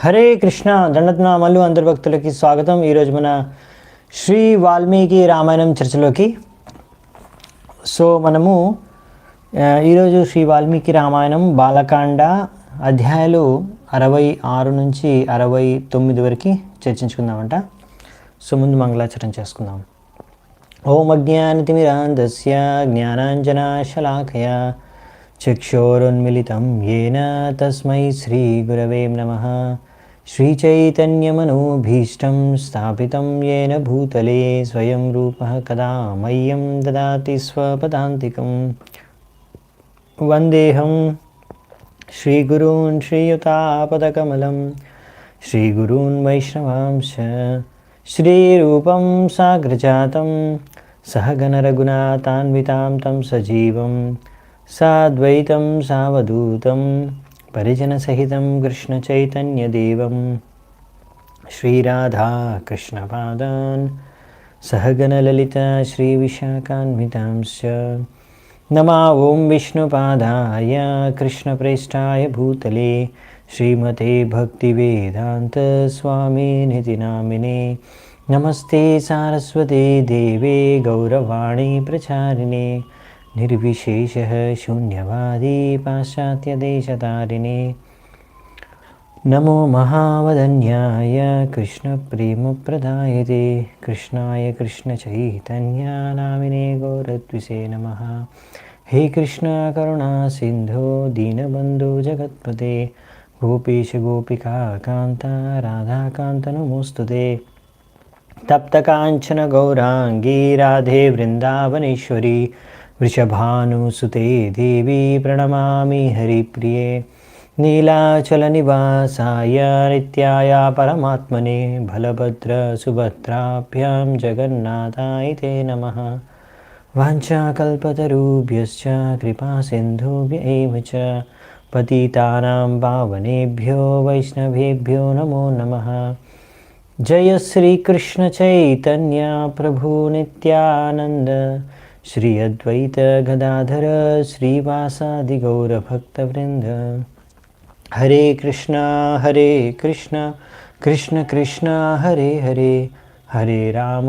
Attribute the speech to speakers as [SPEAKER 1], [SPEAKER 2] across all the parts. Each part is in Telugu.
[SPEAKER 1] హరే కృష్ణ దండత్నామల్లు అందరి భక్తులకి స్వాగతం. ఈరోజు మన శ్రీ వాల్మీకి రామాయణం చర్చలోకి. మనము ఈరోజు శ్రీ వాల్మీకి రామాయణం బాలకాండ అధ్యాయాలు 66 నుంచి 69 వరకు చర్చించుకుందామంట. ముందు మంగళాచరణ చేసుకుందాం. ఓం అజ్ఞానతిమిరాంధస్య జ్ఞానాంజనాశలాకయా చక్షోరున్మిళితం येन తస్మై శ్రీగురవే నమః. శ్రీచైతన్యమనోభీష్టం స్థాపితం येन భూతలే స్వయం రూపः కదా మह्यं దదాతి స్వపదాంతికం. వందేహం శ్రీగురూన్ శ్రీయుతాపదకమలం శ్రీగురూన్ వైష్ణవాంశ శ్రీరూపం సాగ్రజాతం సహగణరఘునాథాన్వితాం తం సజీవం సాద్వైతం సావధూతం పరిజనసహితం కృష్ణచైతన్యదేవం శ్రీరాధా కృష్ణపాదాన్ సహగణలలిత శ్రీవిశాఖాన్వితాంశ్చ. నమా ఓం విష్ణుపాదాయ కృష్ణప్రేష్ఠాయ భూతలే శ్రీమతే భక్తివేదాంత స్వామినితి నామినే. నమస్తే సారస్వతే దేవే గౌరవాణి ప్రచారిణే నిర్విశేషः శూన్యవాदी పాశ్చాత్యదేశతారిణే. నమో మహావదన్యాయ కృష్ణప్రేమప్రదాయతే కృష్ణాయ కృష్ణచైతన్యనామినే గౌరద్విషే నమః. హే కృష్ణ కరుణా సింధో దీనబంధో జగత్పతే గోపీశ గోపికా కాంత రాధాకాంత నమోస్తుతే. తప్తకాంచన గౌరాంగీ రాధే వృందావనేశ్వరి వృషభానుసుతే దేవి ప్రణమామి హరిప్రియే. నీలాచలనివాసాయ నిత్యాయ పరమాత్మనే బలభద్ర సుభద్రాభ్యాం జగన్నాథాయ తే నమః. వాంఛాకల్పతరుభ్యశ్చ కృపాసింధుభ్య ఏవ చ పతితానాం పావనేభ్యో వైష్ణవేభ్యో నమో నమః. జయ శ్రీకృష్ణ చైతన్య ప్రభు నిత్యానంద శ్రీ అద్వైత గదాధర శ్రీవాసాది గౌరభక్తవృంద. హరే కృష్ణ కృష్ణ కృష్ణ హరే హరే హరే రామ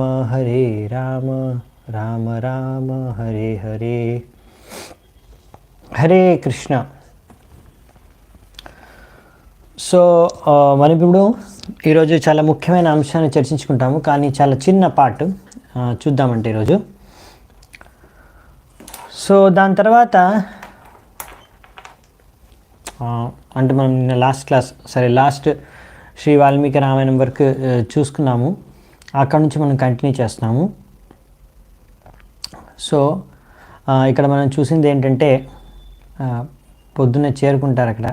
[SPEAKER 1] రామ రామ హరే హరే. హరే కృష్ణ. మనం ఇప్పుడు ఈరోజు చాలా ముఖ్యమైన అంశాన్ని చర్చించుకుంటాము, కానీ చాలా చిన్న పార్ట్ చూద్దామంటే ఈరోజు. దాని తర్వాత అంటే మనం నిన్న లాస్ట్ శ్రీ వాల్మీకి రామాయణం వరకు చూసుకున్నాము. అక్కడ నుంచి మనం కంటిన్యూ చేస్తున్నాము. ఇక్కడ మనం చూసింది ఏంటంటే పొద్దున్నే చేరుకుంటారు అక్కడ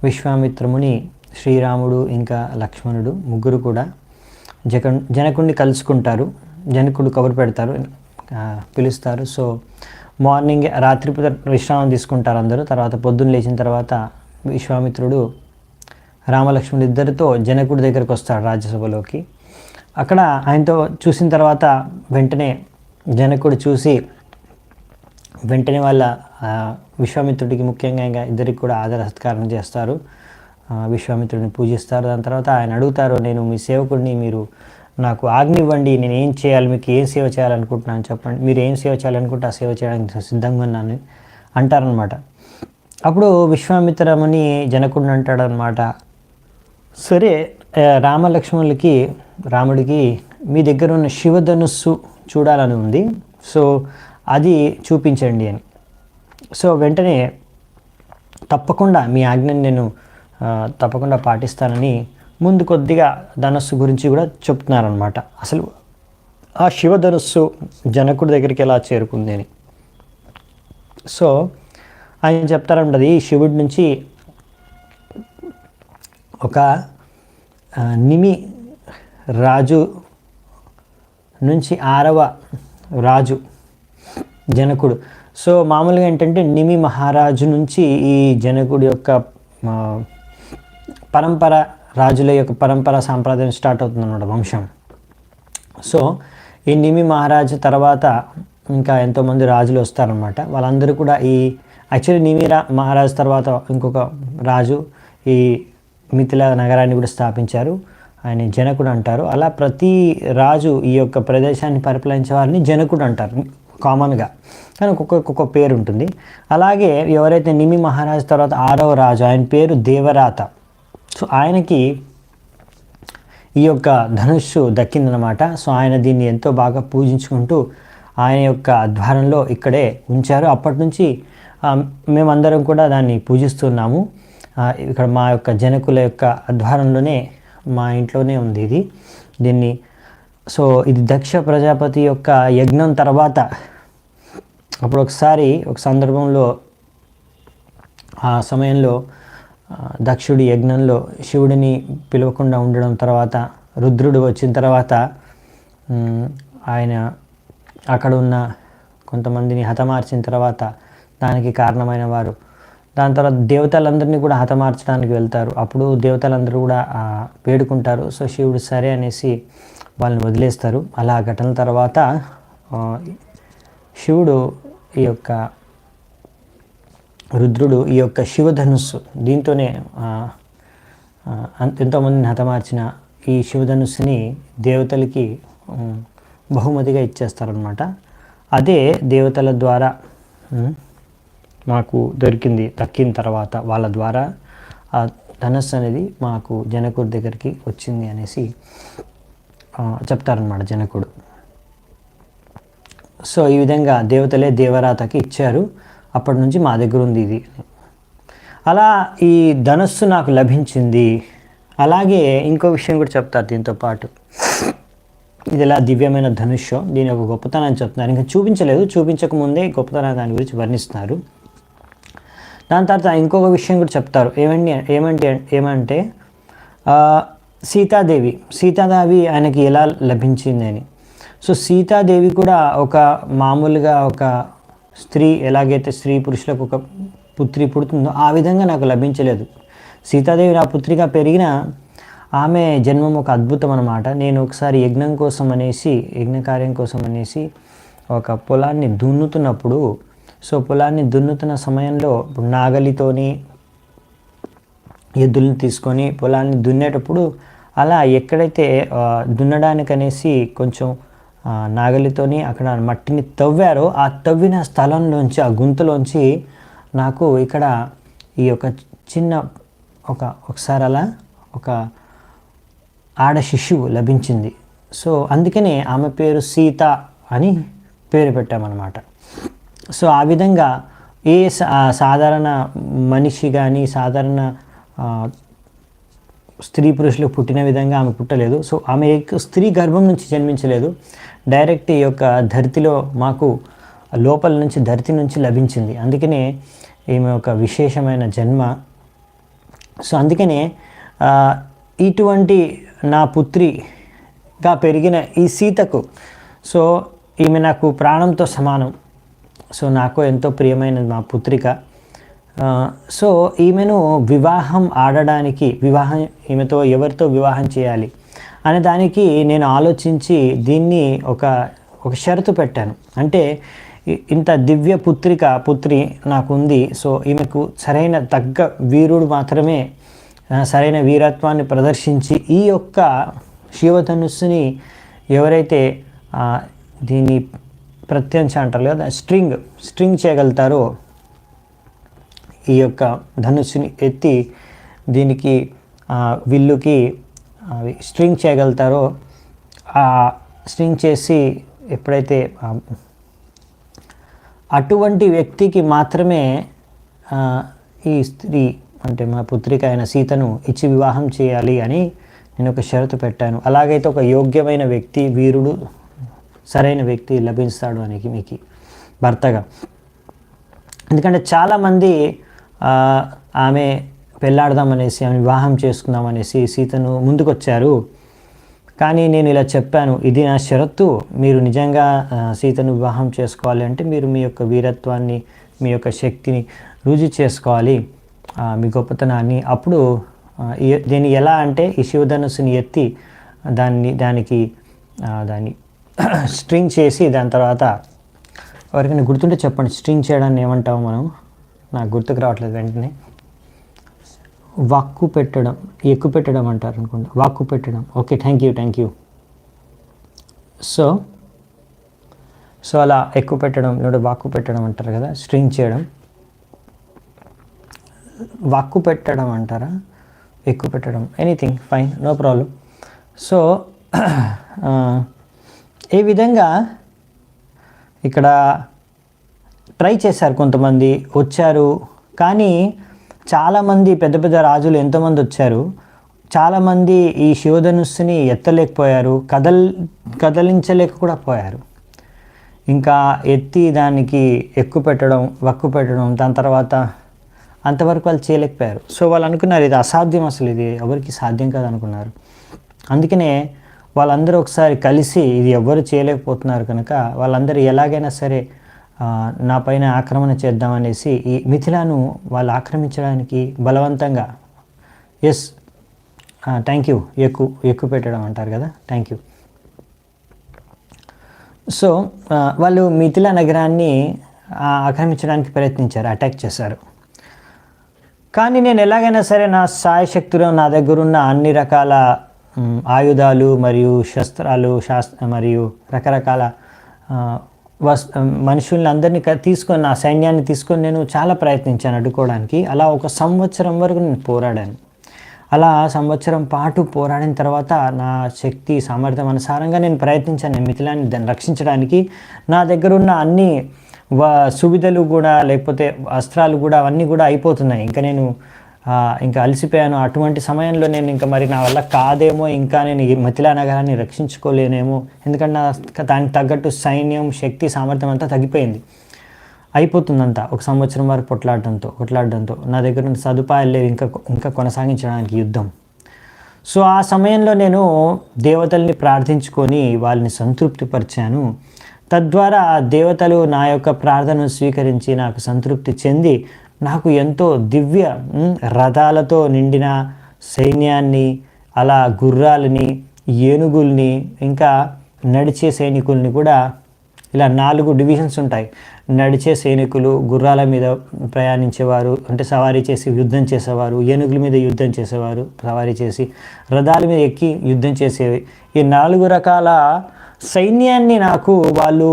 [SPEAKER 1] విశ్వామిత్రముని, శ్రీరాముడు ఇంకా లక్ష్మణుడు ముగ్గురు కూడా జనకుడిని కలుసుకుంటారు. జనకుడు కబురు పెడతారు, పిలుస్తారు. మార్నింగ్ రాత్రిపూట విశ్రామం తీసుకుంటారు అందరూ. తర్వాత పొద్దున్న లేచిన తర్వాత విశ్వామిత్రుడు రామలక్ష్మణుడు ఇద్దరితో జనకుడి దగ్గరికి వస్తాడు రాజ్యసభలోకి. అక్కడ ఆయనతో చూసిన తర్వాత వెంటనే జనకుడు చూసి వెంటనే వాళ్ళ విశ్వామిత్రుడికి ముఖ్యంగా ఇంకా ఇద్దరికి కూడా ఆదర సత్కారం చేస్తారు, విశ్వామిత్రుడిని పూజిస్తారు. దాని తర్వాత ఆయన అడుగుతారు, నేను మీ సేవకుడిని, మీరు నాకు ఆజ్ఞ ఇవ్వండి, నేను ఏం చేయాలి, మీకు ఏం సేవ చేయాలనుకుంటున్నాను చెప్పండి, మీరు ఏం సేవ చేయాలనుకుంటే ఆ సేవ చేయడానికి సిద్ధంగా ఉన్నాను అంటారనమాట. అప్పుడు విశ్వామిత్రముని జనకుడిని అంటాడనమాట, సరే రాముడికి మీ దగ్గర ఉన్న శివధనుస్సు చూడాలని ఉంది, అది చూపించండి అని. వెంటనే తప్పకుండా మీ ఆజ్ఞని నేను తప్పకుండా పాటిస్తానని ముందు కొద్దిగా ధనస్సు గురించి కూడా చెప్తున్నారనమాట. అసలు ఆ శివధనుస్సు జనకుడి దగ్గరికి ఎలా చేరుకుంది అని. ఆయన చెప్తారంటది, శివుడి నుంచి ఒక నిమి రాజు నుంచి 6వ రాజు జనకుడు. మామూలుగా ఏంటంటే నిమి మహారాజు నుంచి ఈ జనకుడి యొక్క పరంపర, రాజుల యొక్క పరంపర సాంప్రదాయం స్టార్ట్ అవుతుందన్నమాట, వంశం. ఈ నిమి మహారాజు తర్వాత ఇంకా ఎంతోమంది రాజులు వస్తారనమాట. వాళ్ళందరూ కూడా ఈ యాక్చువల్లీ నిమి మహారాజు తర్వాత ఇంకొక రాజు ఈ మిథిల నగరాన్ని కూడా స్థాపించారు. ఆయన జనకుడు అంటారు. అలా ప్రతి రాజు ఈ యొక్క ప్రదేశాన్ని పరిపాలించే వారిని జనకుడు అంటారు కామన్గా, కానీ ఒక్కొక్క పేరు ఉంటుంది. అలాగే ఎవరైతే నిమి మహారాజు తర్వాత 6వ రాజు, ఆయన పేరు దేవరాత. సో ఆయనకి ఈ యొక్క ధనుస్సు దక్కిందనమాట. సో ఆయన దీన్ని ఎంతో బాగా పూజించుకుంటూ ఆయన యొక్క ఆధ్వర్యంలో ఇక్కడే ఉంచారు. అప్పటి నుంచి మేమందరం కూడా దాన్ని పూజిస్తున్నాము. ఇక్కడ మా యొక్క జనకుల యొక్క ఆధ్వర్యంలోనే, మా ఇంట్లోనే ఉంది దీన్ని. సో ఇది దక్ష ప్రజాపతి యొక్క యజ్ఞం తర్వాత, అప్పుడు ఒకసారి ఒక సందర్భంలో ఆ సమయంలో దక్షుడి యజ్ఞంలో శివుడిని పిలవకుండా ఉండడం తర్వాత, రుద్రుడు వచ్చిన తర్వాత ఆయన అక్కడ ఉన్న కొంతమందిని హతమార్చిన తర్వాత దానికి కారణమైన వారు, దాని తర్వాత దేవతలందరినీ కూడా హతమార్చడానికి వెళ్తారు. అప్పుడు దేవతలందరూ కూడా వేడుకుంటారు. సో శివుడు సరే అనేసి వాళ్ళని వదిలేస్తారు. అలా ఘటనల తర్వాత శివుడు ఈ యొక్క రుద్రుడు ఈ యొక్క శివధనుస్సు, దీంతోనే ఎంతోమందిని హతమార్చిన ఈ శివధనుస్సుని దేవతలకి బహుమతిగా ఇచ్చేస్తారనమాట. అదే దేవతల ద్వారా మాకు దక్కిన తర్వాత వాళ్ళ ద్వారా ఆ ధనస్సు అనేది మాకు జనకుడి దగ్గరికి వచ్చింది అనేసి చెప్తారనమాట జనకుడు. సో ఈ విధంగా దేవతలే దేవరాతకి ఇచ్చారు. అప్పటి నుంచి మా దగ్గర ఉంది ఇది. అలా ఈ ధనస్సు నాకు లభించింది. అలాగే ఇంకో విషయం కూడా చెప్తారు దీంతో పాటు. ఇది ఎలా దివ్యమైన ధనుష్షో, దీని యొక్క గొప్పతనాన్ని చెప్తున్నారు. ఇంకా చూపించకముందే గొప్పతనం దాని గురించి వర్ణిస్తున్నారు. దాని తర్వాత ఇంకొక విషయం కూడా చెప్తారు. ఏమంటే సీతాదేవి ఆయనకి ఎలా లభించింది అని. సో సీతాదేవి కూడా ఒక మామూలుగా ఒక స్త్రీ, ఎలాగైతే స్త్రీ పురుషులకు ఒక పుత్రి పుడుతుందో ఆ విధంగా నాకు లభించలేదు. సీతాదేవి నా పుత్రిగా పెరిగిన ఆమె జన్మం ఒక అద్భుతం అన్నమాట. నేను ఒకసారి యజ్ఞకార్యం కోసం అనేసి ఒక పొలాన్ని దున్నుతున్నప్పుడు, సో పొలాన్ని దున్నుతున్న సమయంలో నాగలితోని ఎద్దులను తీసుకొని పొలాన్ని దున్నేటప్పుడు అలా ఎక్కడైతే దున్నడానికనేసి కొంచెం నాగలితోని అక్కడ మట్టిని తవ్వారో ఆ తవ్విన స్థలంలోంచి, ఆ గుంతలోంచి నాకు ఇక్కడ ఈ యొక్క చిన్న ఒకసారి అలా ఒక ఆడ శిశువు లభించింది. సో అందుకనే ఆమె పేరు సీత అని పేరు పెట్టామన్నమాట. సో ఆ విధంగా ఏ సాధారణ మనిషి కానీ సాధారణ స్త్రీ పురుషులకు పుట్టిన విధంగా ఆమె పుట్టలేదు. సో ఆమె స్త్రీ గర్భం నుంచి జన్మించలేదు, డైరెక్ట్ ఈ యొక్క ధరితిలో మాకు లోపల నుంచి ధరితి నుంచి లభించింది. అందుకనే ఈమె ఒక విశేషమైన జన్మ. సో అందుకనే ఇటువంటి నా పుత్రిగా పెరిగిన ఈ సీతకు, సో ఈమె నాకు ప్రాణంతో సమానం. సో నాకు ఎంతో ప్రియమైన మా పుత్రిక. సో ఈమెను వివాహం ఆడడానికి, ఈమెతో ఎవరితో వివాహం చేయాలి అనే దానికి నేను ఆలోచించి దీన్ని ఒక షరతు పెట్టాను. అంటే ఇంత దివ్య పుత్రి నాకు ఉంది. సో ఈమెకు సరైన తగ్గ వీరుడు మాత్రమే సరైన వీరత్వాన్ని ప్రదర్శించి ఈ యొక్క శివధనుస్సుని ఎవరైతే దీన్ని ప్రత్యంశ అంటారు కదా, స్ట్రింగ్ చేయగలుగుతారో, ఈ యొక్క ధనుస్సుని ఎత్తి దీనికి విల్లుకి స్ట్రింగ్ చేయగలుగుతారో, స్ట్రింగ్ చేసి ఎప్పుడైతే అటువంటి వ్యక్తికి మాత్రమే ఈ స్త్రీ అంటే మా పుత్రిక అయిన సీతను ఇచ్చి వివాహం చేయాలి అని నేను ఒక షరతు పెట్టాను. అలాగైతే ఒక యోగ్యమైన వ్యక్తి, వీరుడు, సరైన వ్యక్తి లభిస్తాడు అని మీకు భర్తగా. ఎందుకంటే చాలామంది ఆమె పెళ్ళాడదామనేసి, ఆమె వివాహం చేసుకుందామనేసి సీతను ముందుకొచ్చారు. కానీ నేను ఇలా చెప్పాను, ఇది నా షరతు, మీరు నిజంగా సీతను వివాహం చేసుకోవాలి అంటే మీరు మీ యొక్క వీరత్వాన్ని, మీ యొక్క శక్తిని రుజువు చేసుకోవాలి, మీ గొప్పతనాన్ని. అప్పుడు దీన్ని ఎలా అంటే ఈ శివధనుస్సుని ఎత్తి దానికి స్ట్రింగ్ చేసి, దాని తర్వాత ఎవరికైనా గుర్తుంటే చెప్పండి, స్ట్రింగ్ చేయడాన్ని ఏమంటాము మనం, నాకు గుర్తుకు రావట్లేదు వెంటనే. వాక్కు పెట్టడం, ఎక్కు పెట్టడం అంటారు అనుకుంటా, వాక్కు పెట్టడం. Okay, thank you. సో అలా ఎక్కువ పెట్టడం లేదా వాక్కు పెట్టడం అంటారు కదా, స్ట్రింగ్ చేయడం. వాక్కు పెట్టడం అంటారా, ఎక్కువ పెట్టడం, anything fine, no problem. So ఈ విధంగా ఇక్కడ ట్రై చేశారు, కొంతమంది వచ్చారు. కానీ చాలామంది పెద్ద పెద్ద రాజులు ఎంతోమంది వచ్చారు, చాలామంది ఈ శివధనుస్సుని ఎత్తలేకపోయారు, కదలించలేక కూడా పోయారు. ఇంకా ఎత్తి దానికి ఎక్కువ పెట్టడం, వక్కు పెట్టడం, దాని తర్వాత అంతవరకు వాళ్ళు చేయలేకపోయారు. సో వాళ్ళు అనుకున్నారు ఇది అసాధ్యం, అసలు ఇది ఎవరికి సాధ్యం కాదు అనుకున్నారు. అందుకనే వాళ్ళందరూ ఒకసారి కలిసి ఇది ఎవ్వరు చేయలేకపోతున్నారు కనుక వాళ్ళందరూ ఎలాగైనా సరే నా పైన ఆక్రమణ చేద్దామనేసి ఈ మిథిలాను వాళ్ళు ఆక్రమించడానికి బలవంతంగా, ఎస్ థ్యాంక్ యూ, ఎక్కువ పెట్టడం అంటారు కదా, థ్యాంక్ యూ. సో వాళ్ళు మిథిలా నగరాన్ని ఆక్రమించడానికి ప్రయత్నించారు, అటాక్ చేశారు. కానీ నేను ఎలాగైనా సరే నా సాయశక్తిలో నా దగ్గర ఉన్న అన్ని రకాల ఆయుధాలు మరియు శస్త్రాలు మరియు రకరకాల మనుషుల్ని అందరినీ తీసుకొని, నా సైన్యాన్ని తీసుకొని నేను చాలా ప్రయత్నించాను అడ్డుకోవడానికి. అలా 1 సంవత్సరం వరకు నేను పోరాడాను. అలా సంవత్సరం పాటు పోరాడిన తర్వాత నా శక్తి సామర్థ్యం అనుసారంగా నేను ప్రయత్నించాను మిథిలాన్ని దాన్ని రక్షించడానికి. నా దగ్గర ఉన్న అన్ని సువిధలు కూడా, లేకపోతే అస్త్రాలు కూడా, అవన్నీ కూడా అయిపోతున్నాయి. ఇంకా నేను ఇంకా అలసిపోయాను. అటువంటి సమయంలో నేను ఇంకా మరి నా వల్ల కాదేమో, ఇంకా నేను ఈ మిథిలా నగరాన్ని రక్షించుకోలేనేమో, ఎందుకంటే దానికి తగ్గట్టు సైన్యం, శక్తి, సామర్థ్యం అంతా తగ్గిపోయింది, అయిపోతుందంతా 1 సంవత్సరం వరకు కొట్లాడడంతో నా దగ్గర ఉన్న సదుపాయాలు లేవు ఇంకా కొనసాగించడానికి యుద్ధం. సో ఆ సమయంలో నేను దేవతల్ని ప్రార్థించుకొని వాళ్ళని సంతృప్తిపరిచాను. తద్వారా దేవతలు నా యొక్క ప్రార్థనను స్వీకరించి నాకు సంతృప్తి చెంది నాకు ఎంతో దివ్య రథాలతో నిండిన సైన్యాన్ని, అలా గుర్రాలని, ఏనుగుల్ని, ఇంకా నడిచే సైనికుల్ని కూడా, ఇలా 4 డివిజన్స్ ఉంటాయి. నడిచే సైనికులు, గుర్రాల మీద ప్రయాణించేవారు, అంటే సవారీ చేసి యుద్ధం చేసేవారు, ఏనుగుల మీద యుద్ధం చేసేవారు, సవారీ చేసి రథాల మీద ఎక్కి యుద్ధం చేసేవి. ఈ 4 రకాల సైన్యాన్ని నాకు వాళ్ళు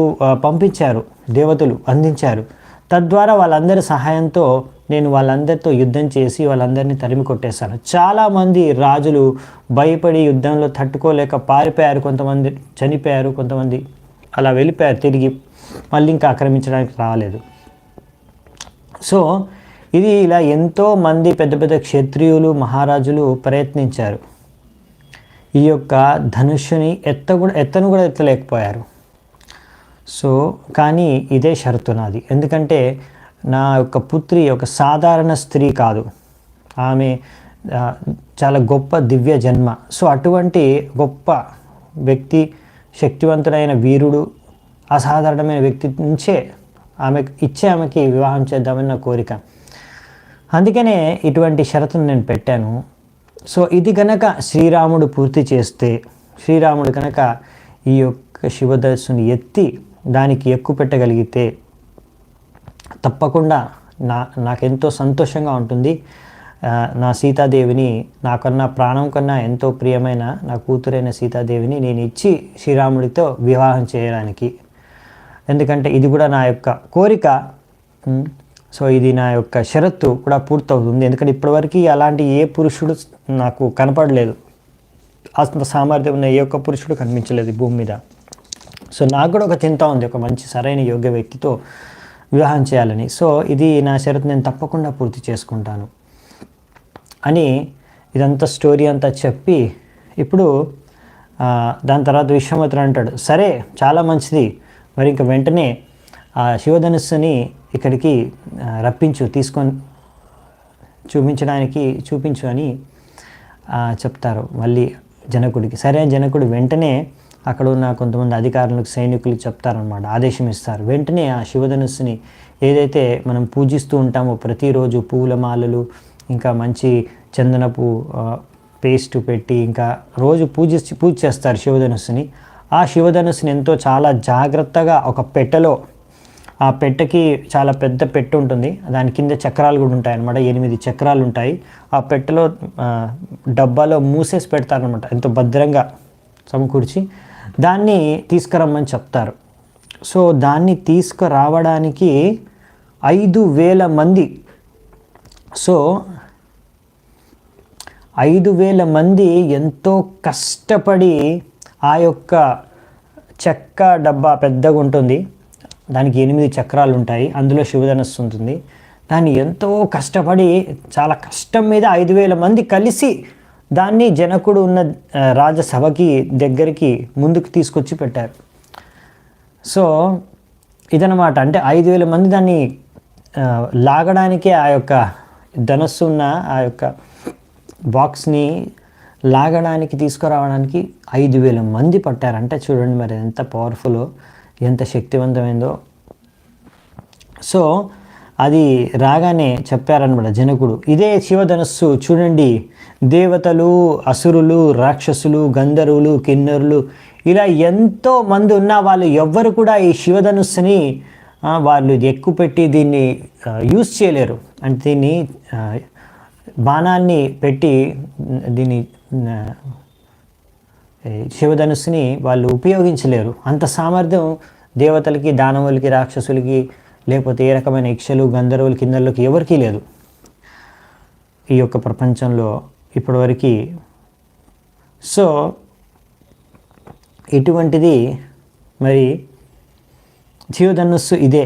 [SPEAKER 1] పంపించారు, దేవతలు అందించారు. తద్వారా వాళ్ళందరి సహాయంతో నేను వాళ్ళందరితో యుద్ధం చేసి వాళ్ళందరినీ తరిమి కొట్టేశాను. చాలామంది రాజులు భయపడి యుద్ధంలో తట్టుకోలేక పారిపోయారు, కొంతమంది చనిపోయారు, కొంతమంది అలా వెళ్ళిపోయారు, తిరిగి మళ్ళీ ఇంకా ఆక్రమించడానికి రాలేదు. సో ఇది ఇలా ఎంతోమంది పెద్ద పెద్ద క్షత్రియులు, మహారాజులు ప్రయత్నించారు. ఈ యొక్క ధనుష్యుని ఎత్తను కూడా ఎత్తలేకపోయారు. సో కానీ ఇదే షరతు నాది, ఎందుకంటే నా యొక్క పుత్రి ఒక సాధారణ స్త్రీ కాదు, ఆమె చాలా గొప్ప దివ్య జన్మ. సో అటువంటి గొప్ప వ్యక్తి, శక్తివంతుడైన వీరుడు, అసాధారణమైన వ్యక్తి నుంచే ఆమెకి వివాహం చేద్దామని నా కోరిక. అందుకనే ఇటువంటి షరతును నేను పెట్టాను. సో ఇది కనుక శ్రీరాముడు పూర్తి చేస్తే, శ్రీరాముడు కనుక ఈ యొక్క శివధనుస్సుని ఎత్తి దానికి ఎక్కువ పెట్టగలిగితే తప్పకుండా నాకెంతో సంతోషంగా ఉంటుంది. నా సీతాదేవిని, నాకన్నా ప్రాణం కన్నా ఎంతో ప్రియమైన నా కూతురైన సీతాదేవిని నేను ఇచ్చి శ్రీరాముడితో వివాహం చేయడానికి, ఎందుకంటే ఇది కూడా నా యొక్క కోరిక. సో ఇది నా యొక్క షరత్తు కూడా పూర్తవుతుంది. ఎందుకంటే ఇప్పటివరకు అలాంటి ఏ పురుషుడు నాకు కనపడలేదు, అంత సామర్థ్యం ఉన్న ఏ ఒక్క పురుషుడు కనిపించలేదు భూమి మీద. సో నాకు కూడా ఒక చింత ఉంది, ఒక మంచి సరైన యోగ్య వ్యక్తితో వివాహం చేయాలని. సో ఇది నా షరతు, నేను తప్పకుండా పూర్తి చేసుకుంటాను అని ఇదంతా స్టోరీ అంతా చెప్పి, ఇప్పుడు దాని తర్వాత విశ్వామిత్రుడు అంటాడు, సరే చాలా మంచిది, మరి ఇంకా వెంటనే ఆ శివధనుస్సుని ఇక్కడికి రప్పించు, తీసుకొని చూపించు అని చెప్తారు మళ్ళీ జనకుడికి. సరే జనకుడు వెంటనే అక్కడ ఉన్న కొంతమంది అధికారులకు, సైనికులకు చెప్తారనమాట, ఆదేశం ఇస్తారు. వెంటనే ఆ శివధనుస్సుని ఏదైతే మనం పూజిస్తూ ఉంటామో ప్రతిరోజు, పూల మాలలు, ఇంకా మంచి చందనపు పేస్ట్ పెట్టి ఇంకా రోజు పూజ చేస్తారు శివధనుస్సుని. ఆ శివధనుస్సుని చాలా జాగ్రత్తగా ఒక పెట్టెలో ఆ పెట్టెకి చాలా పెద్ద పెట్టె ఉంటుంది, దాని కింద చక్రాలు కూడా ఉంటాయి అన్నమాట, 8 చక్రాలు ఉంటాయి. ఆ పెట్టెలో డబ్బాలో మూసేసి పెడతారనమాట, ఎంతో భద్రంగా సమకూర్చి దాన్ని తీసుకురమ్మని చెప్తారు. సో దాన్ని తీసుకురావడానికి 5,000 మంది, సో 5,000 మంది ఎంతో కష్టపడి ఆ యొక్క చెక్క డబ్బా పెద్దగా ఉంటుంది, దానికి 8 చక్రాలు ఉంటాయి, అందులో శివధనస్సు ఉంటుంది. దాన్ని ఎంతో కష్టపడి చాలా కష్టం మీద 5,000 మంది కలిసి దాన్ని జనకుడు ఉన్న రాజసభకి దగ్గరికి ముందుకు తీసుకొచ్చి పెట్టారు. సో ఇదనమాట, అంటే 5,000 మంది దాన్ని లాగడానికి, ఆ యొక్క ధనస్సు ఉన్న ఆ యొక్క బాక్స్ని లాగడానికి తీసుకురావడానికి 5,000 మంది పట్టారంటే చూడండి మరి ఎంత పవర్ఫుల్లో, ఎంత శక్తివంతమైందో. సో అది రాగానే చెప్పారనమాట జనకుడు, ఇదే శివధనస్సు చూడండి, దేవతలు, అసురులు, రాక్షసులు, గంధర్వులు, కిన్నరులు ఇలా ఎంతో మంది ఉన్న వాళ్ళు ఎవ్వరు కూడా ఈ శివధనుస్సుని వాళ్ళు ఎక్కువ పెట్టి దీన్ని యూజ్ చేయలేరు. అంటే దీన్ని బాణాన్ని పెట్టి దీన్ని శివధనుస్సుని వాళ్ళు ఉపయోగించలేరు. అంత సామర్థ్యం దేవతలకి, దానవులకి, రాక్షసులకి, లేకపోతే ఏ రకమైన యక్షలు, గంధర్వులు, కిన్నరులకి ఎవరికీ లేదు ఈ యొక్క ప్రపంచంలో ఇప్పటివరకు. సో ఇటువంటిది మరి శివధనుస్సు ఇదే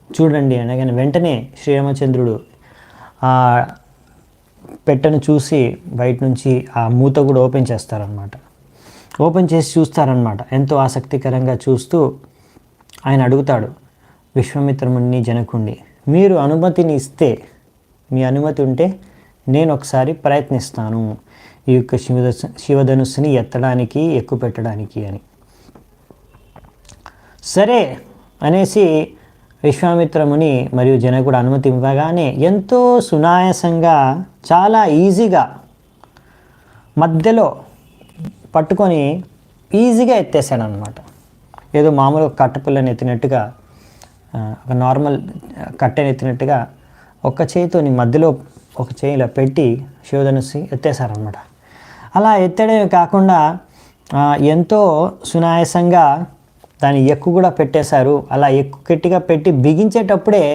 [SPEAKER 1] చూడండి అనగానే వెంటనే శ్రీరామచంద్రుడు ఆ పెట్టెను చూసి బయట నుంచి ఆ మూత కూడా ఓపెన్ చేస్తారనమాట. ఓపెన్ చేసి చూస్తారనమాట. ఎంతో ఆసక్తికరంగా చూస్తూ ఆయన అడుగుతాడు విశ్వామిత్రముని, జనకుణ్ణి, మీరు అనుమతిని ఇస్తే, మీ అనుమతి ఉంటే నేను ఒకసారి ప్రయత్నిస్తాను ఈ యొక్క శివధనుస్సుని ఎత్తడానికి, ఎక్కువ పెట్టడానికి అని. సరే అనేసి విశ్వామిత్రముని మరియు జనకుడు అనుమతి ఇవ్వగానే ఎంతో సునాయాసంగా, చాలా ఈజీగా మధ్యలో పట్టుకొని ఈజీగా ఎత్తేసాడు అనమాట. ఏదో మామూలుగా కట్టెపుల్లని ఎత్తినట్టుగా, ఒక నార్మల్ కట్టెని ఎత్తినట్టుగా ఒక చేతిని మధ్యలో ఒక చేయిలో పెట్టి శివధనుస్సు ఎత్తేసారనమాట. అలా ఎత్తడమే కాకుండా ఎంతో సునాయాసంగా దాన్ని ఎక్కువ కూడా పెట్టేశారు. అలా ఎక్కువ గట్టిగా పెట్టి బిగించేటప్పుడే,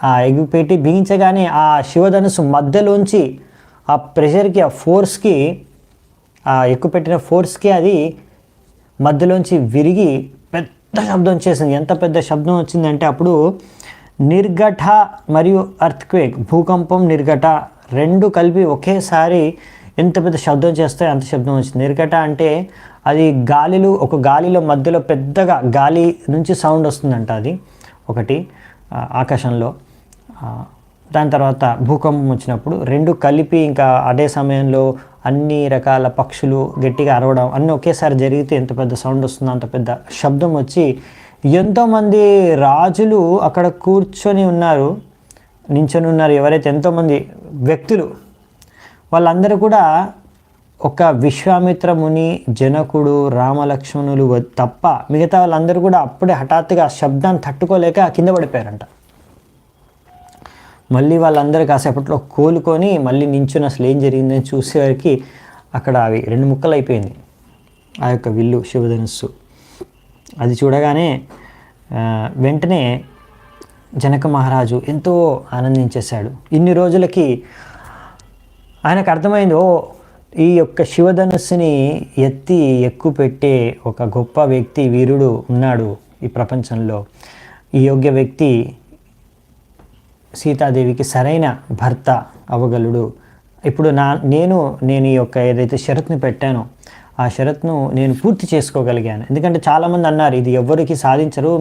[SPEAKER 1] ఆ ఎగ్గు పెట్టి బిగించగానే ఆ శివధనుస్సు మధ్యలోంచి ఆ ప్రెషర్కి, ఆ ఫోర్స్కి, ఆ ఎక్కువ పెట్టిన ఫోర్స్కి అది మధ్యలోంచి విరిగి పెద్ద శబ్దం చేసింది. ఎంత పెద్ద శబ్దం వచ్చిందంటే అప్పుడు నిర్ఘట మరియు ఎర్త్క్వేక్, భూకంపం, నిర్ఘట రెండు కలిపి ఒకేసారి ఎంత పెద్ద శబ్దం చేస్తే అంత శబ్దం వచ్చింది. నిర్ఘట అంటే అది ఒక గాలిలో మధ్యలో పెద్దగా గాలి నుంచి సౌండ్ వస్తుందంట, అది ఒకటి ఆకాశంలో. దాని తర్వాత భూకంపం వచ్చినప్పుడు రెండు కలిపి, ఇంకా అదే సమయంలో అన్ని రకాల పక్షులు గట్టిగా అరవడం అన్నీ ఒకేసారి జరిగితే ఎంత పెద్ద సౌండ్ వస్తుందో అంత పెద్ద శబ్దం వచ్చి ఎంతోమంది రాజులు అక్కడ కూర్చొని ఉన్నారు, నించొని ఉన్నారు, ఎవరైతే ఎంతోమంది వ్యక్తులు, వాళ్ళందరూ కూడా ఒక విశ్వామిత్ర ముని, జనకుడు, రామలక్ష్మణులు తప్ప మిగతా వాళ్ళందరూ కూడా అప్పుడే హఠాత్తుగా ఆ శబ్దాన్ని తట్టుకోలేక కింద పడిపోయారంట. మళ్ళీ వాళ్ళందరూ కాసేపట్లో కోలుకొని మళ్ళీ నించుని అసలు ఏం జరిగిందని చూసేవారికి అక్కడ అవి 2 ముక్కలు అయిపోయింది ఆ యొక్క విల్లు, శివధనుస్సు. అది చూడగానే వెంటనే జనక మహారాజు ఎంతో ఆనందించేశాడు. ఇన్ని రోజులకి ఆయనకు అర్థమైంది, ఈ యొక్క శివధనుస్సుని ఎత్తి ఎక్కువ పెట్టే ఒక గొప్ప వ్యక్తి, వీరుడు ఉన్నాడు ఈ ప్రపంచంలో. ఈ యోగ్య వ్యక్తి సీతాదేవికి సరైన భర్త అవ్వగలడు. ఇప్పుడు నేను ఈ యొక్క ఏదైతే షరత్ని పెట్టానో ఆ షరత్ను నేను పూర్తి చేసుకోగలిగాను. ఎందుకంటే చాలామంది అన్నారు ఇది ఎవరికి సాధించరు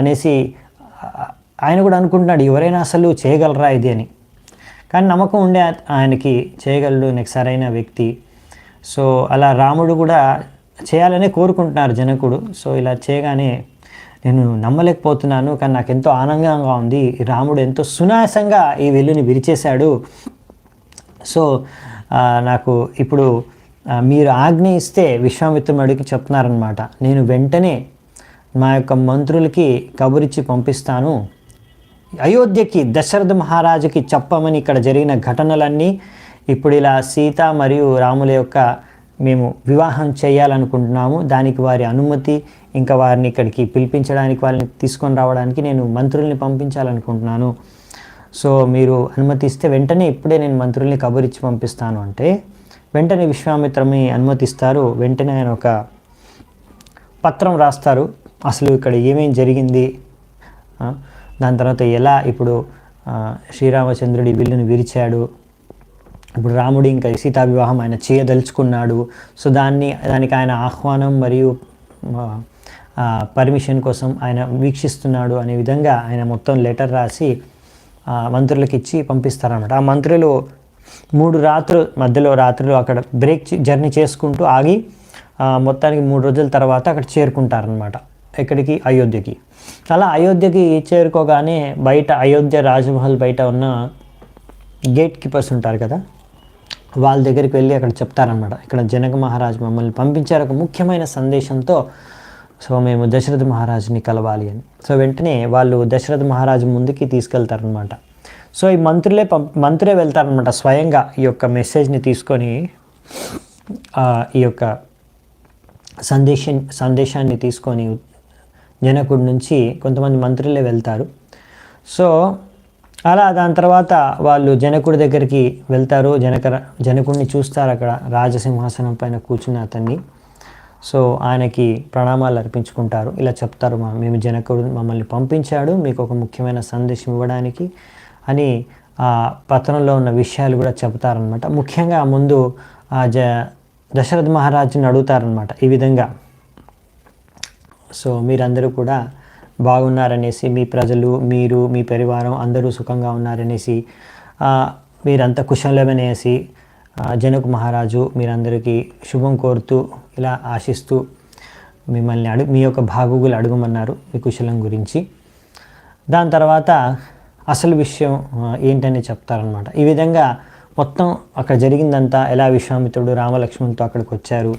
[SPEAKER 1] అనేసి ఆయన కూడా అనుకుంటున్నాడు, ఎవరైనా అసలు చేయగలరా ఇది అని. కానీ నమ్మకం ఉండే ఆయనకి చేయగలడు, నాకు సరైన వ్యక్తి. సో అలా రాముడు కూడా చేయాలనే కోరుకుంటున్నారు జనకుడు. సో ఇలా చేయగానే నేను నమ్మలేకపోతున్నాను, కానీ నాకు ఎంతో ఆనందంగా ఉంది. రాముడు ఎంతో సునాయాసంగా ఈ వెల్లుని విరిచేశాడు. సో నాకు ఇప్పుడు మీరు ఆజ్ఞ ఇస్తే, విశ్వామిత్రుడికి చెప్తున్నారనమాట, నేను వెంటనే మా యొక్క మంత్రులకి కబురిచ్చి పంపిస్తాను, అయోధ్యకి దశరథ మహారాజుకి చెప్పమని ఇక్కడ జరిగిన ఘటనలన్నీ ఇప్పుడు ఇలా సీత మరియు రాముల యొక్క మేము వివాహం చేయాలనుకుంటున్నాము, దానికి వారి అనుమతి, ఇంకా వారిని ఇక్కడికి పిలిపించడానికి, వాళ్ళని తీసుకొని రావడానికి నేను మంత్రుల్ని పంపించాలనుకుంటున్నాను. సో మీరు అనుమతిస్తే వెంటనే ఇప్పుడే నేను మంత్రుల్ని కబురిచ్చి పంపిస్తాను అంటే వెంటనే విశ్వామిత్రని అనుమతిస్తారు. వెంటనే ఆయన ఒక పత్రం రాస్తారు, అసలు ఇక్కడ ఏమేం జరిగింది, దాని తర్వాత ఎలా ఇప్పుడు శ్రీరామచంద్రుడి విల్లును విరిచాడు, ఇప్పుడు రాముడు ఇంకా సీతా వివాహం ఆయన చేయదలుచుకున్నాడు, సో దానికి ఆయన ఆహ్వానం మరియు పర్మిషన్ కోసం ఆయన వీక్షిస్తున్నాడు అనే విధంగా ఆయన మొత్తం లెటర్ రాసి మంత్రులకు ఇచ్చి పంపిస్తారన్నమాట. ఆ మంత్రులు 3 రాత్రులు మధ్యలో రాత్రులు అక్కడ బ్రేక్ జర్నీ చేసుకుంటూ ఆగి మొత్తానికి 3 రోజుల తర్వాత అక్కడ చేరుకుంటారనమాట. ఎక్కడికి? అయోధ్యకి. అలా అయోధ్యకి చేరుకోగానే బయట అయోధ్య రాజమహల్ బయట ఉన్న గేట్ కీపర్స్ ఉంటారు కదా, వాళ్ళ దగ్గరికి వెళ్ళి అక్కడ చెప్తారనమాట, ఇక్కడ జనక మహారాజు మమ్మల్ని పంపించారు ఒక ముఖ్యమైన సందేశంతో, సో మేము దశరథ మహారాజుని కలవాలి అని. సో వెంటనే వాళ్ళు దశరథ మహారాజు ముందుకి తీసుకెళ్తారనమాట. సో ఈ మంత్రులే వెళ్తారనమాట స్వయంగా ఈ యొక్క మెసేజ్ని తీసుకొని ఈ యొక్క సందేశాన్ని తీసుకొని జనకుడి నుంచి కొంతమంది మంత్రులే వెళ్తారు. సో అలా దాని తర్వాత వాళ్ళు జనకుడి దగ్గరికి వెళ్తారు. జనకుడిని చూస్తారు అక్కడ రాజసింహాసనం పైన కూర్చున్న అతన్ని. సో ఆయనకి ప్రణామాలు అర్పించుకుంటారు. ఇలా చెప్తారు, మేము జనకుడు మమ్మల్ని పంపించాడు మీకు ఒక ముఖ్యమైన సందేశం ఇవ్వడానికి అని ఆ పత్రంలో ఉన్న విషయాలు కూడా చెప్తారనమాట. ముఖ్యంగా ముందు దశరథ మహారాజుని అడుగుతారనమాట ఈ విధంగా, సో మీరందరూ కూడా బాగున్నారనేసి, మీ ప్రజలు, మీరు, మీ పరివారం అందరూ సుఖంగా ఉన్నారనేసి, మీరంతా కుశలమనేసి జనక మహారాజు మీరందరికీ శుభం కోరుతూ ఇలా ఆశిస్తూ మిమ్మల్ని మీ యొక్క బాగోగులు అడగమన్నారు మీ కుశలం గురించి. దాని తర్వాత అసలు విషయం ఏంటని చెప్తారనమాట. ఈ విధంగా మొత్తం అక్కడ జరిగిందంతా, ఎలా విశ్వామిత్రుడు రామలక్ష్మణులతో అక్కడికి వచ్చారు,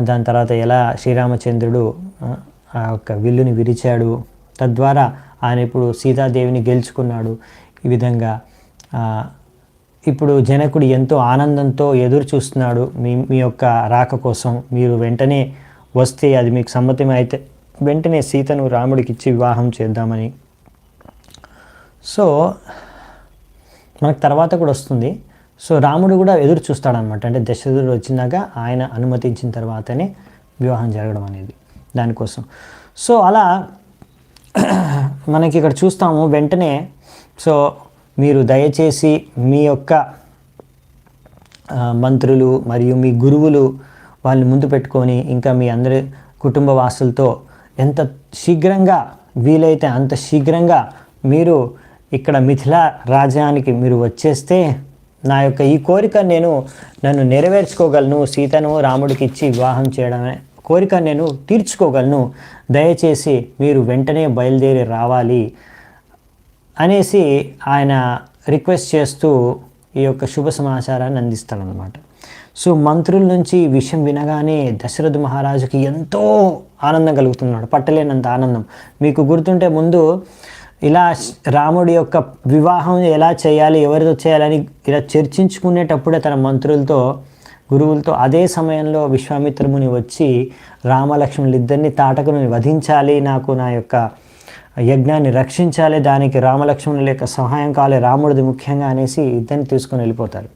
[SPEAKER 1] దాని తర్వాత ఎలా శ్రీరామచంద్రుడు ఆ యొక్క విల్లుని విరిచాడు, తద్వారా ఆయన ఇప్పుడు సీతాదేవిని గెలుచుకున్నాడు. ఈ విధంగా ఇప్పుడు జనకుడు ఎంతో ఆనందంతో ఎదురు చూస్తున్నాడు మీ యొక్క రాక కోసం. మీరు వెంటనే వస్తే, అది మీకు సమ్మతమైతే వెంటనే సీతను రాముడికి ఇచ్చి వివాహం చేద్దామని. సో మనకు తర్వాత కూడా వస్తుంది. సో రాముడు కూడా ఎదురు చూస్తాడనమాట. అంటే దశరథుడు వచ్చినాక ఆయన అనుమతించిన తర్వాతనే వివాహం జరగడం అనేది దానికోసం. సో అలా మనకి ఇక్కడ చూస్తాము వెంటనే. సో మీరు దయచేసి మీ యొక్క మంత్రులు మరియు మీ గురువులు వాళ్ళని ముందు పెట్టుకొని, ఇంకా మీ అందరి కుటుంబ వాసులతో ఎంత శీఘ్రంగా వీలైతే అంత శీఘ్రంగా మీరు ఇక్కడ మిథిలా రాజ్యానికి మీరు వచ్చేస్తే నా యొక్క ఈ కోరిక నన్ను నెరవేర్చుకోగలను, సీతను రాముడికి ఇచ్చి వివాహం చేయడమే కోరిక నేను తీర్చుకోగలను, దయచేసి మీరు వెంటనే బయలుదేరి రావాలి అనేసి ఆయన రిక్వెస్ట్ చేస్తూ ఈ యొక్క శుభ సమాచారాన్ని అందిస్తాడనమాట. సో మంత్రుల నుంచి ఈ విషయం వినగానే దశరథ మహారాజుకి ఎంతో ఆనందం కలుగుతున్నాడు, పట్టలేనంత ఆనందం. మీకు గుర్తుంటే ముందు ఇలా రాముడి యొక్క వివాహం ఎలా చేయాలి, ఎవరితో చేయాలని ఇలా చర్చించుకునేటప్పుడే తన మంత్రులతో, గురువులతో, అదే సమయంలో విశ్వామిత్రముని వచ్చి రామలక్ష్మణులు ఇద్దరిని తాటకుని వధించాలి, నాకు నా యొక్క యజ్ఞాన్ని రక్షించాలి, దానికి రామలక్ష్మణుల యొక్క సహాయం కావాలి, రాముడిది ముఖ్యంగా అనేసి ఇద్దరిని తీసుకొని వెళ్ళిపోతారు.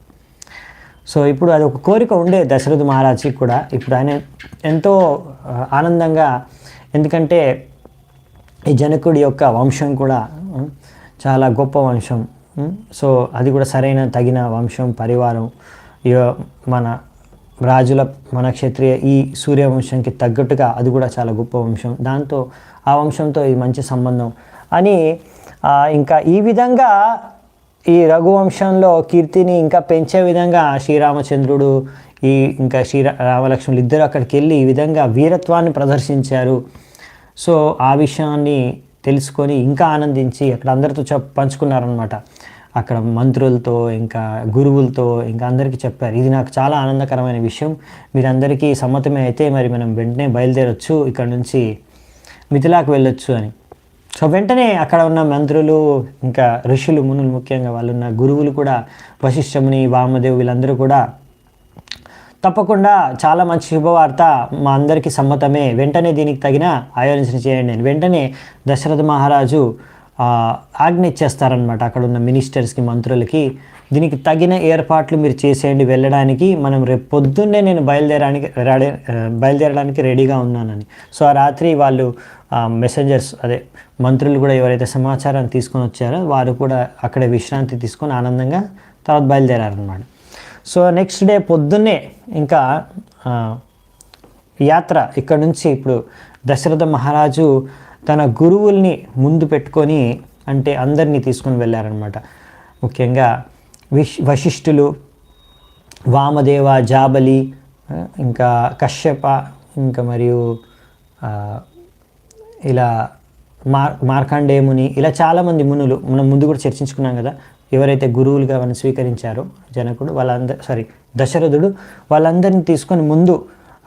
[SPEAKER 1] సో ఇప్పుడు అది ఒక కోరిక ఉండే దశరథ మహారాజుకి కూడా. ఇప్పుడు ఆయన ఎంతో ఆనందంగా, ఎందుకంటే ఈ జనకుడి యొక్క వంశం కూడా చాలా గొప్ప వంశం. సో అది కూడా సరైన తగిన వంశం, పరివారం, మన రాజుల, మన క్షత్రియ ఈ సూర్యవంశంకి తగ్గట్టుగా అది కూడా చాలా గొప్ప వంశం, దాంతో ఆ వంశంతో ఈ మంచి సంబంధం అని ఇంకా ఈ విధంగా ఈ రఘువంశంలో కీర్తిని ఇంకా పెంచే విధంగా శ్రీరామచంద్రుడు ఇంకా రామలక్ష్మణులు ఇద్దరు అక్కడికి వెళ్ళి ఈ విధంగా వీరత్వాన్ని ప్రదర్శించారు. సో ఆ విషయాన్ని తెలుసుకొని ఇంకా ఆనందించి అక్కడ అందరితో పంచుకున్నారనమాట. అక్కడ మంత్రులతో, ఇంకా గురువులతో, ఇంకా అందరికీ చెప్పారు, ఇది నాకు చాలా ఆనందకరమైన విషయం, మీరందరికీ సమ్మతమే అయితే మరి మనం వెంటనే బయలుదేరొచ్చు ఇక్కడ నుంచి మిథిలాకు వెళ్ళొచ్చు అని. సో వెంటనే అక్కడ ఉన్న మంత్రులు ఇంకా ఋషులు మునులు, ముఖ్యంగా వాళ్ళు ఉన్న గురువులు కూడా, వశిష్ఠముని, వామదేవ్ వీళ్ళందరూ కూడా తప్పకుండా చాలా మంచి శుభవార్త, మా అందరికీ సమ్మతమే, వెంటనే దీనికి తగిన ఆయోజన చేయండి అని వెంటనే దశరథ మహారాజు ఆజ్ఞ ఇచ్చేస్తారనమాట అక్కడ ఉన్న మినిస్టర్స్కి, మంత్రులకి. దీనికి తగిన ఏర్పాట్లు మీరు చేసేయండి, వెళ్ళడానికి మనం రేపు పొద్దున్నే నేను బయలుదేరడానికి రెడీగా ఉన్నానని. సో ఆ రాత్రి వాళ్ళు మెసెంజర్స్, అదే మంత్రులు కూడా ఎవరైతే సమాచారాన్ని తీసుకొని వచ్చారో వారు కూడా అక్కడే విశ్రాంతి తీసుకొని ఆనందంగా తర్వాత బయలుదేరారనమాట. సో నెక్స్ట్ డే పొద్దున్నే ఇంకా యాత్ర ఇక్కడ నుంచి ఇప్పుడు దశరథ మహారాజు తన గురువుల్ని ముందు పెట్టుకొని, అంటే అందరినీ తీసుకొని వెళ్ళారనమాట. ముఖ్యంగా వశిష్ఠులు, వామదేవ, జాబలి, ఇంకా కశ్యప, ఇంకా మరియు ఇలా మార్కండేముని, ఇలా చాలామంది మునులు మనం ముందు కూడా చర్చించుకున్నాం కదా. ఎవరైతే గురువులుగా మనం స్వీకరించారో జనకుడు, దశరథుడు వాళ్ళందరినీ తీసుకొని ముందు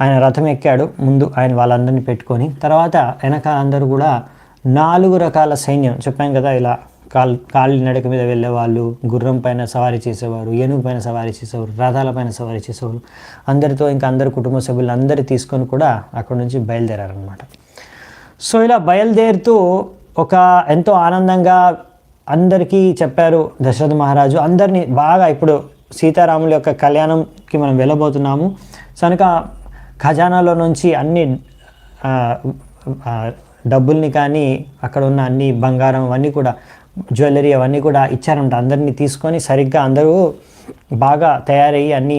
[SPEAKER 1] ఆయన రథం ఎక్కాడు. ముందు ఆయన వాళ్ళందరినీ పెట్టుకొని, తర్వాత వెనకాల అందరూ కూడా 4 రకాల సైన్యం చెప్పాం కదా, ఇలా కాళ్ళ నడక మీద వెళ్ళేవాళ్ళు, గుర్రం పైన సవారీ చేసేవారు, ఏనుగు పైన సవారీ చేసేవారు, రథాల పైన సవారీ చేసేవారు, అందరితో ఇంకా అందరు కుటుంబ సభ్యులు అందరూ తీసుకొని కూడా అక్కడ నుంచి బయలుదేరారనమాట. సో ఇలా బయలుదేరుతూ ఒక ఎంతో ఆనందంగా అందరికీ చెప్పారు దశరథ మహారాజు. అందరినీ బాగా, ఇప్పుడు సీతారాముల యొక్క కళ్యాణంకి మనం వెళ్ళబోతున్నాము, కనుక ఖజానాలో నుంచి అన్ని డబ్బుల్ని కానీ అక్కడ ఉన్న అన్ని బంగారం అవన్నీ కూడా, జ్యువెలరీ అవన్నీ కూడా ఇచ్చారంట. అందరినీ తీసుకొని సరిగ్గా అందరూ బాగా తయారయ్యి అన్నీ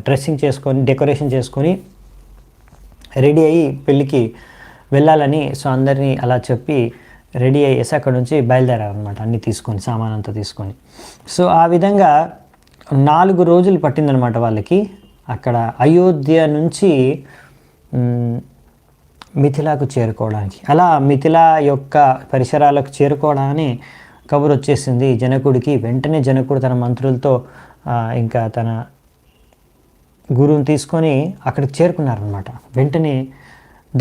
[SPEAKER 1] డ్రెస్సింగ్ చేసుకొని, డెకరేషన్ చేసుకొని రెడీ అయ్యి పెళ్ళికి వెళ్ళాలని. సో అందరినీ అలా చెప్పి రెడీ అయ్యేసి అక్కడ నుంచి బయలుదేరారనమాట, అన్నీ తీసుకొని, సామాన్ అంతా తీసుకొని. సో ఆ విధంగా 4 రోజులు పట్టిందనమాట వాళ్ళకి అక్కడ అయోధ్య నుంచి మిథిలాకు చేరుకోవడానికి. అలా మిథిలా యొక్క పరిసరాలకు చేరుకోవడాన్ని కబురు వచ్చేసింది జనకుడికి. వెంటనే జనకుడు తన మంత్రులతో ఇంకా తన గురువుని తీసుకొని అక్కడికి చేరుకున్నారనమాట. వెంటనే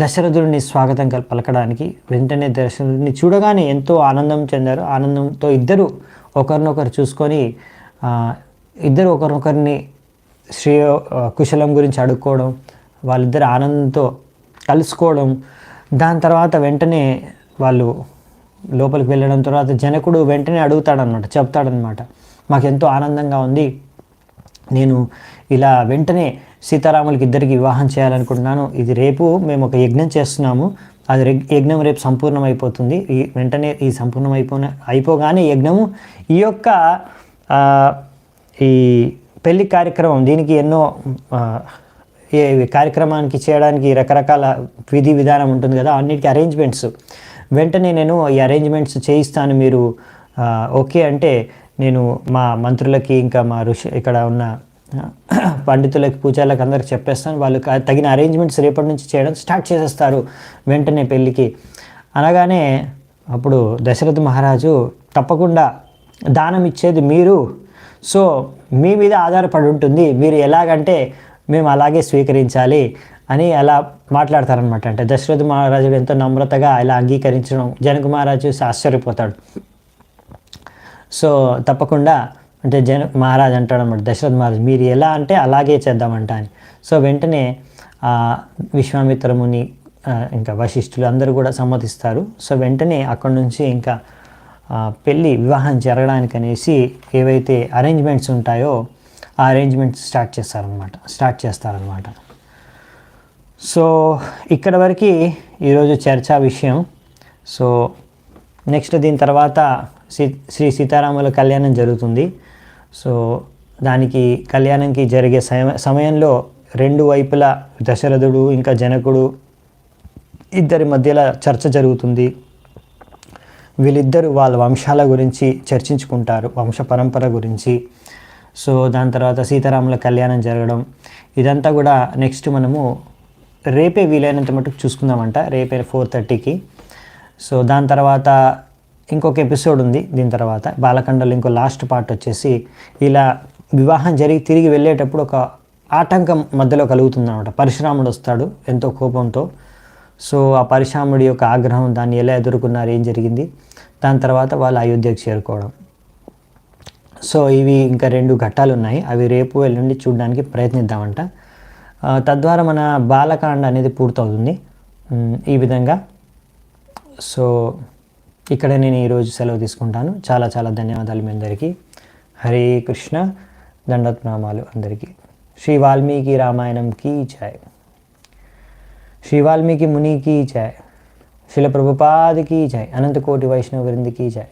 [SPEAKER 1] దశరథుడిని స్వాగతం పలకడానికి వెంటనే దశరథుడిని చూడగానే ఎంతో ఆనందం చెందారు. ఆనందంతో ఇద్దరు ఒకరినొకరు చూసుకొని ఇద్దరు ఒకరినొకరిని కుశలం గురించి అడుక్కోవడం, వాళ్ళిద్దరు ఆనందంతో కలుసుకోవడం. దాని తర్వాత వెంటనే వాళ్ళు లోపలికి వెళ్ళడం తర్వాత జనకుడు వెంటనే అడుగుతాడనమాట, చెప్తాడనమాట, మాకెంతో ఆనందంగా ఉంది, నేను ఇలా వెంటనే సీతారాములకి ఇద్దరికి వివాహం చేయాలనుకుంటున్నాను. ఇది రేపు మేము ఒక యజ్ఞం చేస్తున్నాము, అది యజ్ఞం రేపు సంపూర్ణమైపోతుంది. వెంటనే ఈ అయిపోగానే యజ్ఞము ఈ యొక్క ఈ పెళ్లి కార్యక్రమం, దీనికి ఎన్నో కార్యక్రమానికి చేయడానికి రకరకాల విధి విధానం ఉంటుంది కదా, అన్నిటికీ అరేంజ్మెంట్స్ వెంటనే నేను ఈ అరేంజ్మెంట్స్ చేయిస్తాను, మీరు ఓకే అంటే నేను మా మంత్రులకి ఇంకా మా ఇక్కడ ఉన్న పండితులకి, పూజారులకు అందరికి చెప్పేస్తాను, వాళ్ళు తగిన అరేంజ్మెంట్స్ రేపటి నుంచి చేయడం స్టార్ట్ చేసేస్తారు వెంటనే పెళ్ళికి. అనగానే అప్పుడు దశరథ మహారాజు, తప్పకుండా దానం ఇచ్చేది మీరు, సో మీ మీద ఆధారపడి ఉంటుంది, మీరు ఎలాగంటే మేము అలాగే స్వీకరించాలి అని అలా మాట్లాడతారనమాట. అంటే దశరథ మహారాజు ఎంతో నమ్రతగా ఇలా అంగీకరించడం జనక మహారాజు ఆశ్చర్యపోతాడు. సో తప్పకుండా అంటే మహారాజు అంటాడు అనమాట, దశరథ మహారాజు మీరు ఎలా అంటే అలాగే చేద్దామంట అని. సో వెంటనే విశ్వామిత్రముని ఇంకా వశిష్ఠులు అందరూ కూడా సమ్మతిస్తారు. సో వెంటనే అక్కడి నుంచి ఇంకా వివాహం జరగడానికి అనేసి ఏవైతే అరేంజ్మెంట్స్ ఉంటాయో ఆ అరేంజ్మెంట్స్ స్టార్ట్ చేస్తారనమాట. సో ఇక్కడ వరకు ఈరోజు చర్చా విషయం. సో నెక్స్ట్ దీని తర్వాత శ్రీ సీతారాముల కళ్యాణం జరుగుతుంది. సో దానికి కళ్యాణంకి జరిగే సమయంలో 2 వైపులా దశరథుడు ఇంకా జనకుడు ఇద్దరి మధ్యలో చర్చ జరుగుతుంది. వీళ్ళిద్దరూ వాళ్ళ వంశాల గురించి చర్చించుకుంటారు, వంశ పరంపర గురించి. సో దాని తర్వాత సీతారాముల కళ్యాణం జరగడం, ఇదంతా కూడా నెక్స్ట్ మనము రేపే వీలైనంత మటుకు చూసుకుందామంట, రేపే 4:30కి. సో దాని తర్వాత ఇంకొక ఎపిసోడ్ ఉంది. దీని తర్వాత బాలకండలో ఇంకో లాస్ట్ పార్ట్ వచ్చేసి ఇలా వివాహం జరిగి తిరిగి వెళ్ళేటప్పుడు ఒక ఆటంకం మధ్యలో కలుగుతుంది అనమాట. పరశురాముడు వస్తాడు ఎంతో కోపంతో. సో ఆ పరశురాముడి యొక్క ఆగ్రహం, దాన్ని ఎలా ఎదుర్కొన్నారు, ఏం జరిగింది, దాని తర్వాత వాళ్ళు అయోధ్యకు చేరుకోవడం. సో ఇవి ఇంకా 2 ఘట్టాలు ఉన్నాయి. అవి రేపు ఎల్లుండి చూడడానికి ప్రయత్నిద్దామంట. తద్వారా మన బాలకాండ అనేది పూర్తవుతుంది ఈ విధంగా. సో ఇక్కడ నేను ఈరోజు సెలవు తీసుకుంటాను. చాలా చాలా ధన్యవాదాలు మీ అందరికీ. హరే కృష్ణ. దండోత్ ప్రణామాలు అందరికీ. శ్రీ వాల్మీకి రామాయణం కీ జై. శ్రీ వాల్మీకి ముని की जय. शिल प्रभुपाद की जय. अनंत कोटि वैष्णव वृंद की जय.